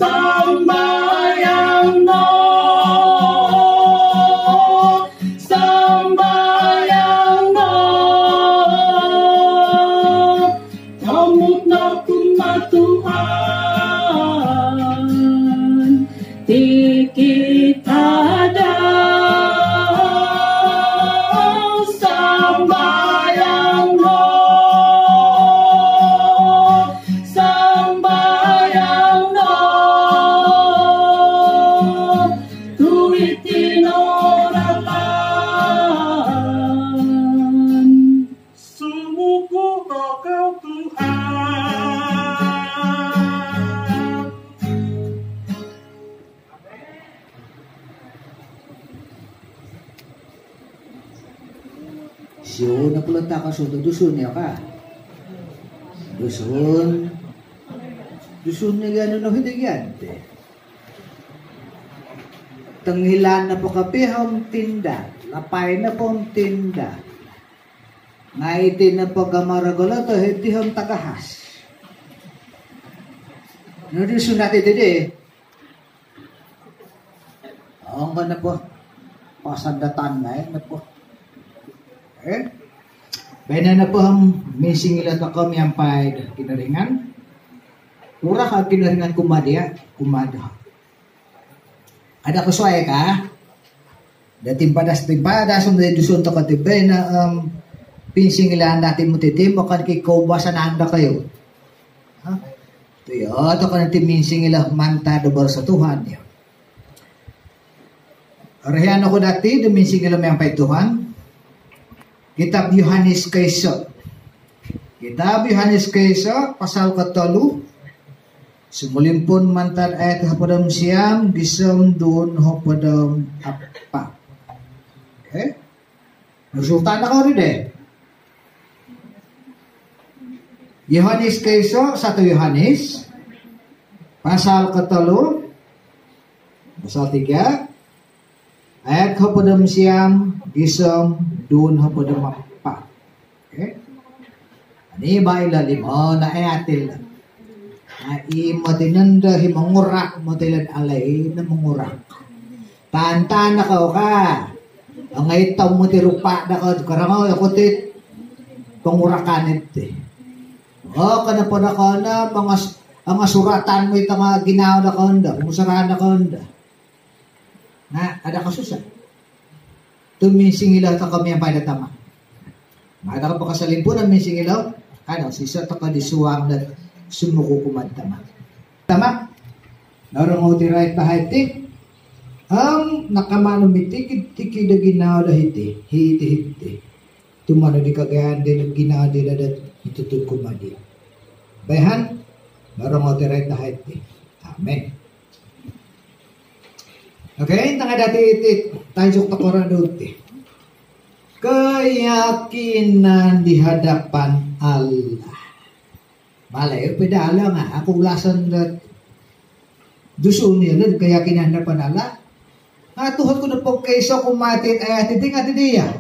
Sambayang no, sambayang no, kamot na kumatuhan, di kita daw. Sambayang no, sambayang no, tuwid tinoralan. Sumuko ka kau Tuhan. So, napulanta ka sa dusun niya ka. Dusun. Dusun niya gano'n na hindi yan. Tanghilan na po kapihang tinda. Lapay na pong tinda. Ngaitin na po gamaragala to, hindi hong tagahas. Nadusun natin dito Oo nga na po. Pasandatan na po. Bena na po ang missing ilat na kami ang pahid kinaringan. Ura ka kinaringan kumada. Ada ko suaya ka. Dating padas-padas ang dusun to katibay na pinsing ilan natin mo titim o kan kikobasan anda kayo. Ha? Ito yun. Ito ka natin minsing ilang manta dobar sa Tuhan. Arahian ako dati, duminsing ilang may pay Tuhan. Kitab Yohanes Kaysa. Kitab Yohanes Kaysa, pasal 3. Sumulimpun mantan ayat hapadam siyam, gisam doon hapadam apa. Okay? Resulta na ko rin Yohanes Kaysa, 1 Yohanes, pasal 3, pasal 3, ayat hapadam siyam, gisam doon hapadam apa. Okay? Ani ba ilalim na ayatil na. Ai matinanda himangurak matilan alay na mangurak. Tanta na ka. Ang itaw mo ti rupa na ka karangaw ako ti pangurakan iti. Kana po na ka na mga suratan mo ita nga ginawa na kanda, musarahan na kanda. Na ada kasusa. Tuminsing ilaw ta kami ang padatama. Mada ka pa kasalimpo na minsing ilaw. Ano, sisa ta ka disuwang na sumuko kumantama. Tama? Narong ti right bahati. Ang nakamanumiti kida ginawa hiti. Hiti. Tumano di kagayan din ginawa dila dat itutug kumadi. Bayan, narong ti right bahati. Amen. Okay, tanga dati iti tayo ta koran duti. Keyakinan di hadapan Allah. Malay, pedala nga, ako ulasan na dusun niya, keyakinan na panala. Tuhod ko na po kaysa kumatit ay atiting atitiya.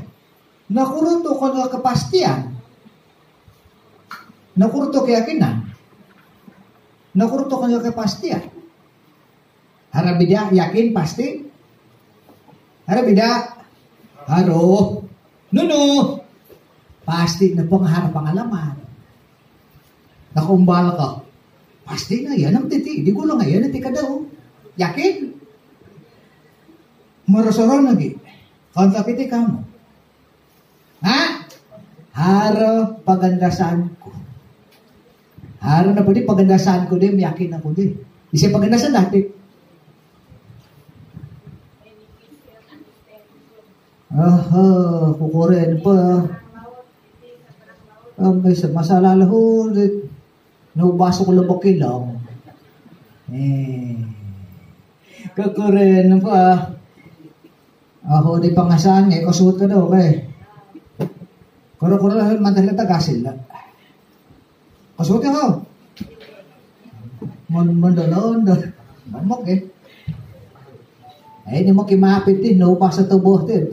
Nakuruto ko na kapastiyan. Nakuruto keyakinan. Nakuruto ko na kapastiyan. Harabida, yakin, pasti? Harabida? Haro? Nuno? Pasti na pangharap pangalaman. Nakumbala ka. Pasti na yan ang titi. Di ko lang yan, iti ka daw. Yakin? Marasaran lagi. Kanta kiti ka mo. Ha? Haro pagandasan ko. Haro na po di pagandasan ko di. Yakin ako di. Isa pagandasan dati. Kukurin pa. May masalala ho. Naubasa ko lang bakilang. Kukurin pa. Ako di pangasan. Kasuot ka daw kay. Kuro-kuro lang mantalang tagasil lang. Kasuot ka ho. Mandalon. Mamok Ay, hindi mo kimapit din. Naubasa ito bote.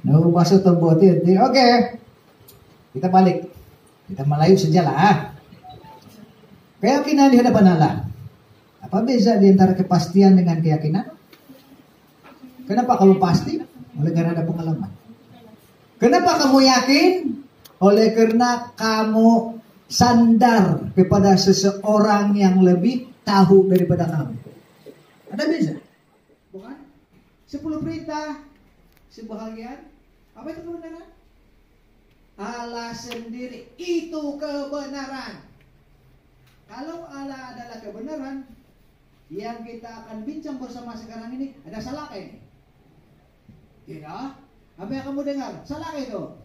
Naubasa ito bote. Okay. Kita balik. Kita malayo sa dyan, ha? Kaya kinalihan na panala. Apa beza di antara kepastian dengan keyakinan? Kenapa kamu pasti? Oleh karena ada pengalaman. Kenapa kamu yakin? Oleh karena kamu sandar kepada seseorang yang lebih tahu daripada kamu. Ada beza? Bukan? 10 perintah sebahagian. Apa itu kebenaran? Allah sendiri itu kebenaran. Kalau Allah adalah kebenaran, yang kita akan bincang bersama sekarang ini, ada salah ini? Tidak. Apa yang kamu dengar? Salah itu?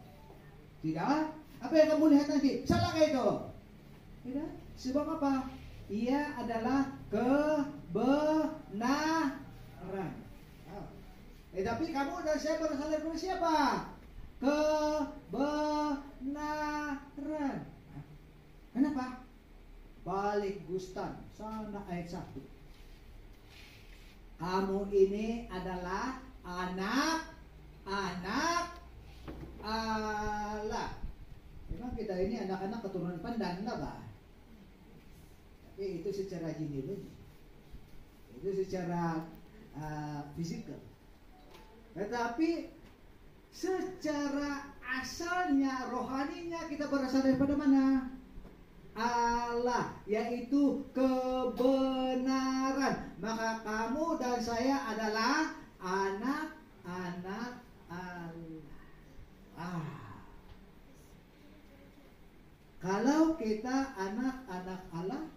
Tidak. Apa yang kamu lihat nanti? Salah itu? Tidak. Sebab apa? Ia adalah kebenaran. Tapi kamu dan saya berasal dari siapa? Kebenaran. Kenapa? Balik Gustan sana ayat 1. Kamu ini adalah anak Allah. Memang kita ini anak-anak keturunan Pandan lah, Pak. Tapi itu secara genealogi. Itu secara fisikal. Tetapi secara asalnya, rohaninya kita berasal daripada mana? Allah, yaitu kebenaran. Maka kamu dan saya adalah anak-anak Allah. Kalau kita anak-anak Allah,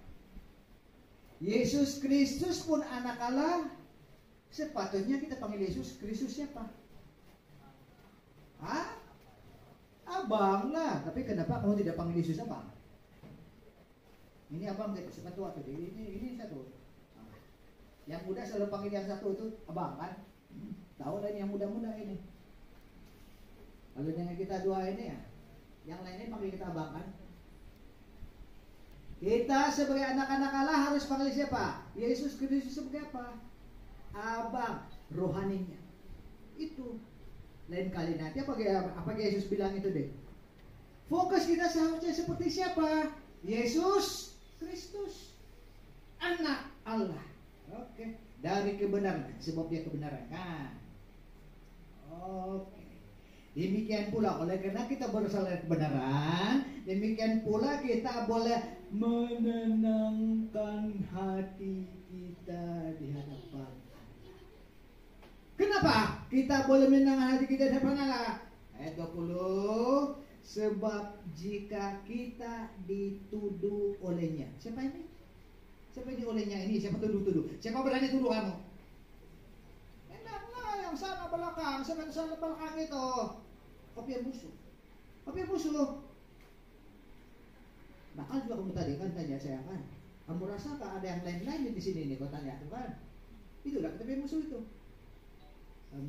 Yesus Kristus pun anak Allah, sepatutnya kita panggil Yesus Kristus siapa? Abang lah. Tapi kenapa kamu tidak panggil Yesus abang? Ini abang sepatu atau ini satu. Yang muda selalu panggil yang satu itu abang kan? Tahu lah yang muda-muda ini. Lalu dengan kita dua ini ya, yang lainnya panggil kita abang kan? Kita sebagai anak-anak Allah harus panggil siapa? Yesus Kristus sebagai apa? Abang, rohaninya. Itu. Lain kali nanti apa Yesus bilang itu deh. Fokus kita seharusnya seperti siapa? Yesus Kristus, anak Allah. Oke, dari kebenaran, sebab dia kebenaran kan. Oke. Demikian pula oleh karena kita berasal dari kebenaran, demikian pula kita boleh menenangkan hati kita di hadapan. Kenapa kita boleh menenangkan hati kita di hadapan Allah? Ayat 20. Sebab jika kita dituduh olehnya. Siapa ini? Siapa ini olehnya ini? Siapa tuduh-tuduh? Siapa berani tuduh kamu? Enaklah yang sana belakang, sana belakang itu. Kopi musuh. Kopi musuh. Bakal juga kamu tadi kan tanya saya kan. Kamu rasa tak ada yang lain-lain di sini nih? Kau tanya tuh kan. Itulah kopi musuh itu.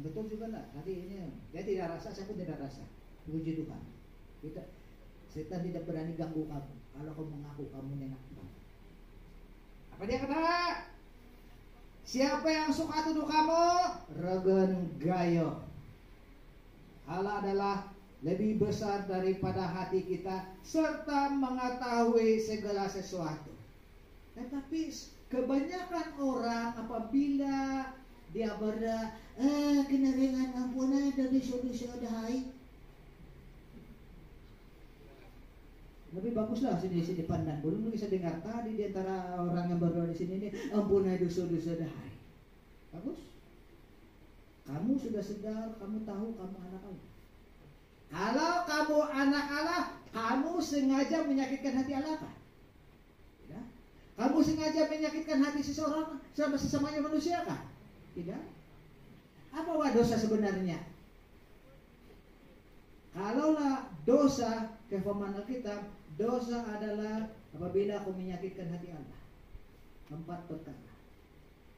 Betul juga lah. Tadi ini dia tidak rasa, saya pun tidak rasa. Puji Tuhan. Setan tidak berani ganggu kamu kalau kamu mengaku kamu enak. Apa dia kata? Siapa yang suka tuduh kamu? Regen gayo. Allah adalah lebih besar daripada hati kita serta mengetahui segala sesuatu. Tetapi kebanyakan orang apabila dia kena dengan ampunan dari dosa dahai. Lebih baguslah sini pandang. Belum bisa dengar tadi di antara orang yang berdoa di sini ini ampunai dosa-dosa dahai. Bagus. Kamu sudah sadar, kamu tahu kamu anak Allah. Kalau kamu anak Allah, kamu sengaja menyakitkan hati Allah kan? Tidak. Kamu sengaja menyakitkan hati seseorang sama sesamanya manusia kan? Tidak. Apa dosa sebenarnya? Kalaulah dosa, kefirman Alkitab, dosa adalah apabila kamu menyakitkan hati Allah. 4 perkara.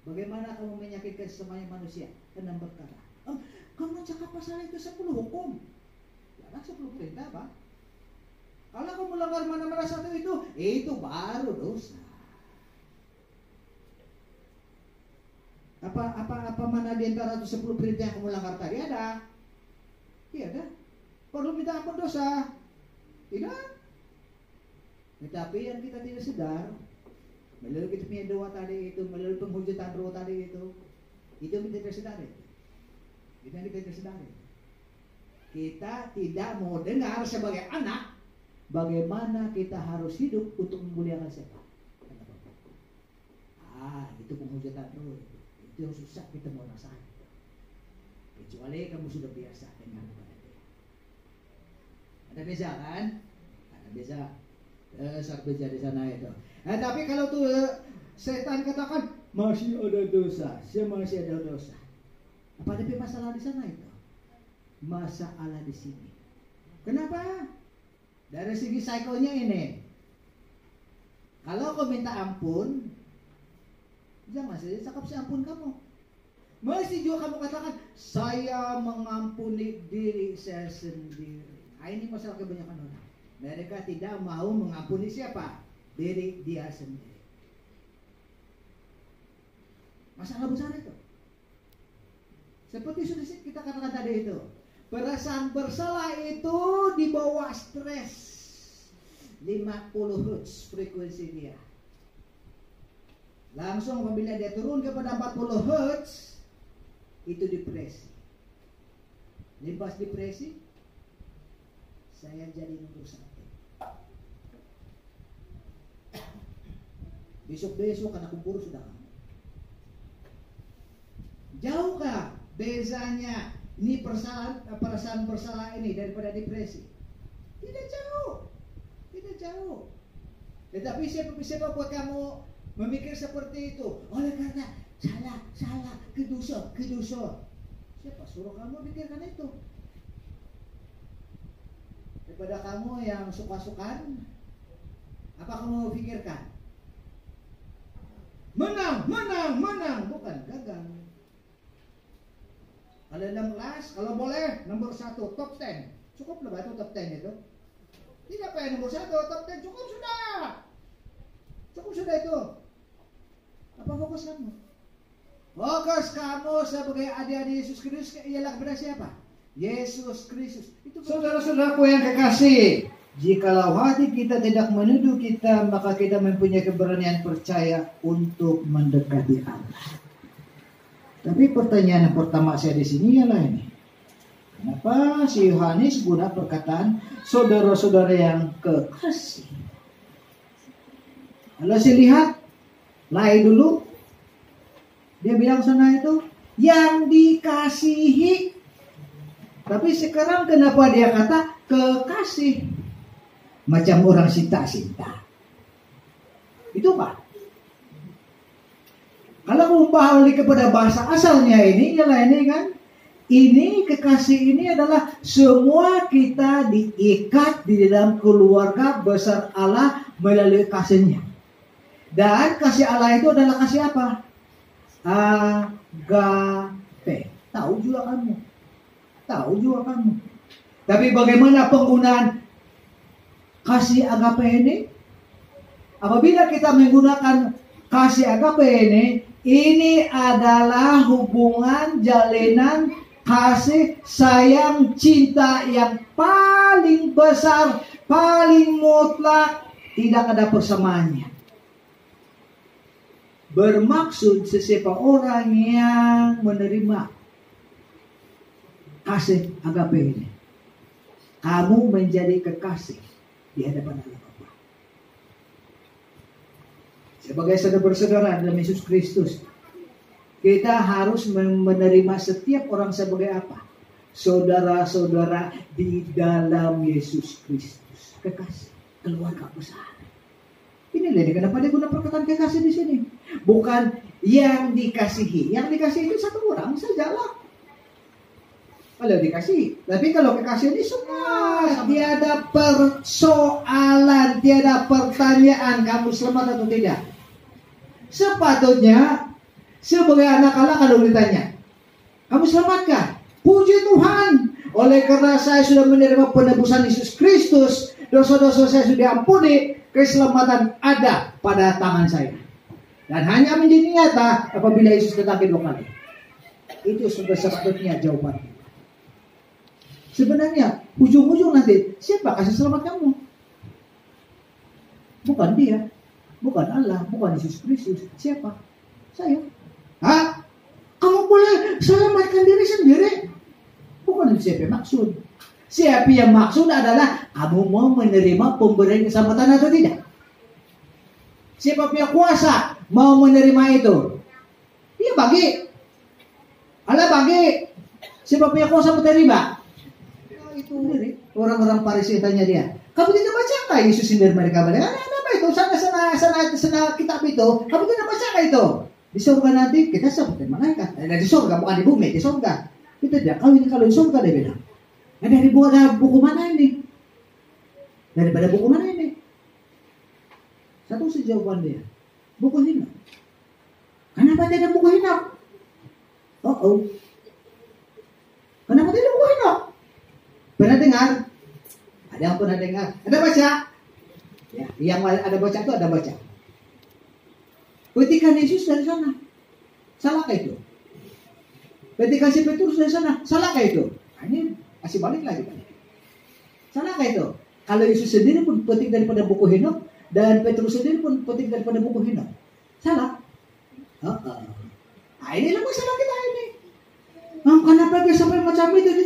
Bagaimana kamu menyakitkan sesamanya manusia? 6 perkara. Kamu cakap pasal itu 10 hukum. Ya, 10 perintah, Pak. Kalau kamu melanggar mana-mana satu itu baru dosa. Apa mana di antara 10 perintah yang kamu langgar tadi ada? Iya ada. Perlu minta ampun dosa? Tidak. Tetapi yang kita tidak sadar, melalui kita punya doa tadi itu, melalui penghujatan roh tadi itu kita sadari. Kita sadari. Kita tidak mau dengar sebagai anak bagaimana kita harus hidup untuk memuliakan siapa. Itu penghujatan roh. Itu yang susah kita mau rasain. Kecuali kamu sudah biasa dengan kepada dia. Ada beza kan? Ada beza. Sangat beza di sana itu. Tapi kalau tuh setan katakan masih ada dosa, masih ada dosa. Apa ada masalah di sana itu? Masalah di sini. Kenapa? Dari segi psikonya ini. Kalau kau minta ampun, jangan saja cakap si ampun kamu. Mesti juga kamu katakan saya mengampuni diri saya sendiri. Nah, ini masalah kebanyakan orang. Mereka tidak mau mengampuni siapa? Diri dia sendiri. Masalah besar itu. Seperti sudah kita katakan tadi itu. Perasaan bersalah itu di bawah stres. 50 Hz frekuensi dia. Langsung apabila dia turun kepada 40 Hz, itu depresi. Lepas depresi, saya jadi nomor 1. Besok-besok karena kubur sudah kamu. Jauhkah bezanya ini perasaan bersalah ini daripada depresi? Tidak jauh. Tidak jauh. Tetapi siapa buat kamu memikir seperti itu? Oleh karena salah, kedosa. Siapa suruh kamu pikirkan itu? Daripada kamu yang suka-sukaan, apa kamu pikirkan? Menang, bukan gagal. Kalau dalam kelas, kalau boleh nomor 1 top 10. Cukup lah itu top 10 itu. Tidak apa nomor 1 top 10 cukup sudah itu. Apa fokus kamu? Fokus kamu sebagai adik-adik Yesus Kristus ialah kepada siapa? Yesus Kristus. Itu saudara-saudaraku yang kekasih, jikalau hati kita tidak menuduh kita, maka kita mempunyai keberanian percaya untuk mendekati Allah. Tapi pertanyaan yang pertama saya di sini ialah ini. Kenapa si Yohanes guna perkataan saudara-saudara yang kekasih? Kalau saya lihat, Lai dulu, dia bilang sana itu, yang dikasihi. Tapi sekarang kenapa dia kata kekasih? Macam orang cinta-cinta. Itu Pak. Kalau kembali kepada bahasa asalnya ini kan, ini kekasih ini adalah semua kita diikat di dalam keluarga besar Allah melalui kasihnya. Dan kasih Allah itu adalah kasih apa? Agape. Tahu juga kamu. Tapi bagaimana penggunaan kasih agape ini? Apabila kita menggunakan kasih agape ini adalah hubungan jalinan kasih sayang cinta yang paling besar, paling mutlak, tidak ada persamaannya. Bermaksud sesiapa orang yang menerima kasih agape ini, kamu menjadi kekasih di hadapan Allah Bapa. Sebagai saudara-saudara dalam Yesus Kristus, kita harus menerima setiap orang sebagai apa? Saudara-saudara di dalam Yesus Kristus. Kekasih, keluarga besar. Inilah kenapa dia guna perkataan kekasih di sini. Bukan yang dikasihi. Yang dikasihi itu satu orang sajalah. Kalau dikasih. Tapi kalau kekasih ini semua. Tiada persoalan, tiada pertanyaan kamu selamat atau tidak. Sepatutnya sebagai anak Allah kalau ditanya, kamu selamatkah? Puji Tuhan, oleh karena saya sudah menerima penebusan Yesus Kristus, dosa-dosa saya sudah ampuni, keselamatan ada pada tangan saya. Dan hanya menjadi nyata apabila Yesus datang kedua kali. Itu sudah sepatutnya jawaban. Sebenarnya ujung-ujung nanti siapa kasih selamat kamu? Bukan dia. Bukan Allah, bukan Yesus Kristus. Siapa? Saya. Hah? Kamu boleh selamatkan diri sendiri. Bukan itu siapa yang maksud. Siapa yang maksud adalah kamu mau menerima pemberian keselamatan atau tidak. Siapa punya kuasa mau menerima itu? Dia bagi. Allah bagi. Siapa punya kuasa menerima? Itu orang-orang Farisi tanya dia, kamu tidak baca nggak Yesus sendiri mereka bilang, apa itu sana kitab itu, kamu tidak baca nggak itu? Di surga nanti kita seperti malaikat. Di surga bukan di bumi, di surga. Kita tidak kalau di surga dia bilang. Dari buku mana ini? Daripada buku mana ini? Satu jawaban dia, buku Henok. Kenapa tidak buku Henok? Kenapa tidak buku Henok? Pernah dengar? Ada yang pernah dengar? Ada baca? Ya, yang ada baca itu ada baca. Petikan Yesus dari sana, salahkah itu? Petikan si Petrus dari sana, salahkah itu? Nah, ini masih balik lagi. Salahkah itu? Kalau Yesus sendiri pun petik daripada buku Henok dan Petrus sendiri pun petik daripada buku Henok, salah? Nah, inilah masalah kita ini. Kenapa dia sampai macam itu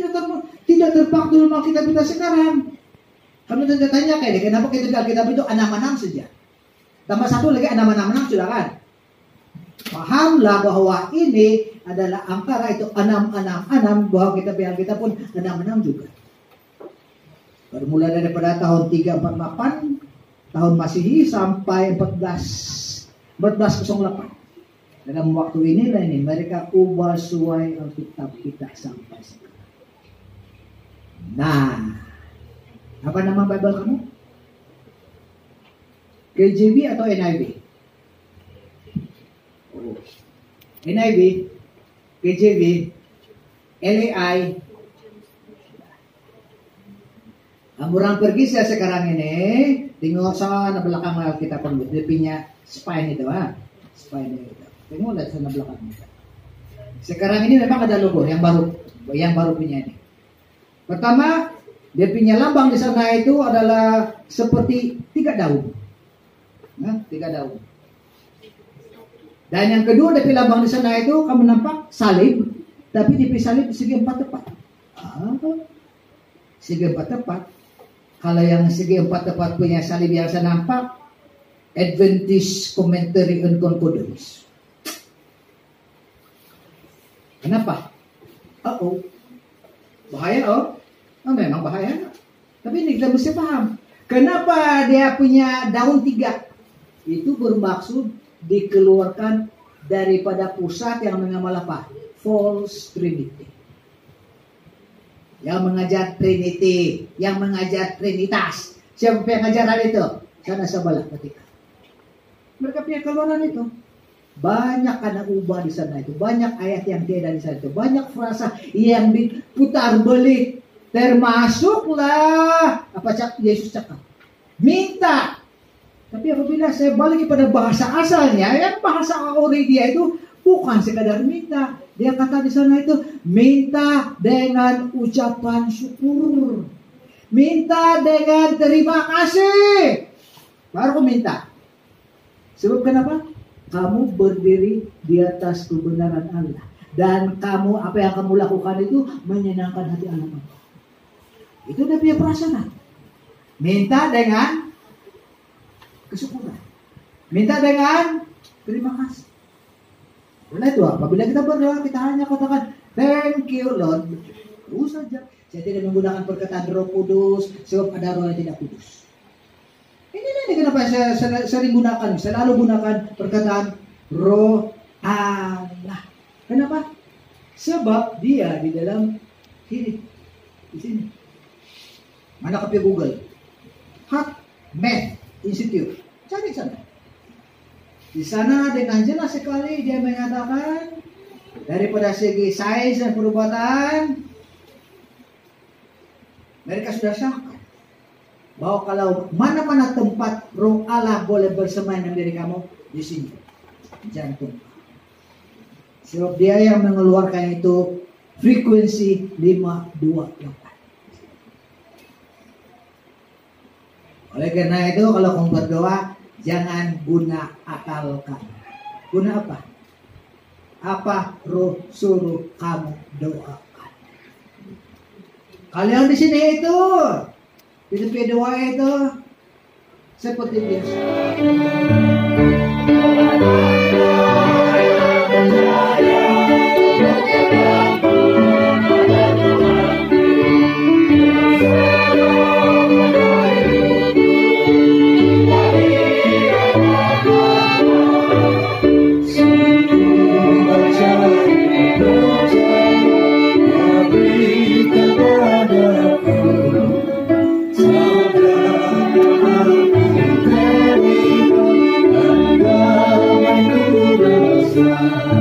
tidak terpaku dalam Alkitab kita sekarang? Kamu tidak tanya kayak ini, kenapa kita di Alkitab itu 666 saja? Tambah satu lagi 666 sudah kan? Pahamlah bahwa ini adalah angka itu 666, bahwa kita pun 66 juga. Bermula daripada tahun 348 tahun Masehi sampai 1408. Dalam waktu ini mereka ubah sesuai Alkitab kita sampai sekarang. Nah, apa nama Bible kamu? KJV atau NIV? NIV, KJV, LAI. Kamu orang pergi saya sekarang ini, tengok sana belakang Alkitab pun dia punya spine itu, spine itu. Tengok lihat sana belakang. Sekarang ini memang ada logo yang baru punya ini. Pertama, dia punya lambang di sana itu adalah seperti 3 daun. 3 daun. Dan yang kedua dia punya lambang di sana itu kamu nampak salib, tapi di salib segi 4 tepat. Segi 4 tepat. Kalau yang segi 4 tepat punya salib yang saya nampak Adventist Commentary and Concordance. Kenapa? Bahaya memang bahaya. Tapi ini kita mesti paham. Kenapa dia punya daun 3? Itu bermaksud dikeluarkan daripada pusat yang mengamal apa? False Trinity. Yang mengajar Trinity, yang mengajar Trinitas. Siapa yang mengajar itu? Sana sebelah ketika. Mereka punya keluaran itu. Banyak anak ubah di sana itu, banyak ayat yang tiada di sana itu, banyak frasa yang diputar balik, termasuklah apa Yesus cakap, minta. Tapi apabila saya balik kepada bahasa asalnya, yang bahasa ori dia itu bukan sekadar minta, dia kata di sana itu minta dengan ucapan syukur, minta dengan terima kasih, baru minta. Sebab kenapa? Kamu berdiri di atas kebenaran Allah. Dan kamu, apa yang kamu lakukan itu menyenangkan hati Allah. Itu dia punya perasaan. Minta dengan kesyukuran. Minta dengan terima kasih. Karena itu apabila kita berdoa, kita hanya katakan thank you Lord. Terus saja. Saya tidak menggunakan perkataan Roh Kudus, sebab ada roh yang tidak kudus. Ini kenapa saya sering gunakan, selalu gunakan perkataan Roh Allah. Kenapa? Sebab dia di dalam diri. Di sini. Mana kopi Google? Heart Math Institute. Cari sana. Di sana dengan jelas sekali dia mengatakan daripada segi sains dan perubatan mereka sudah sahkan bahwa kalau mana-mana tempat Roh Allah boleh bersemayam dalam diri kamu, di sini jantung. Sebab dia yang mengeluarkan itu frekuensi 528. Oleh karena itu kalau kamu berdoa, Jangan guna akal kamu. Guna apa? Apa Roh suruh kamu doakan? Kalian di sini itu di tepi doa itu seperti biasa. Bye.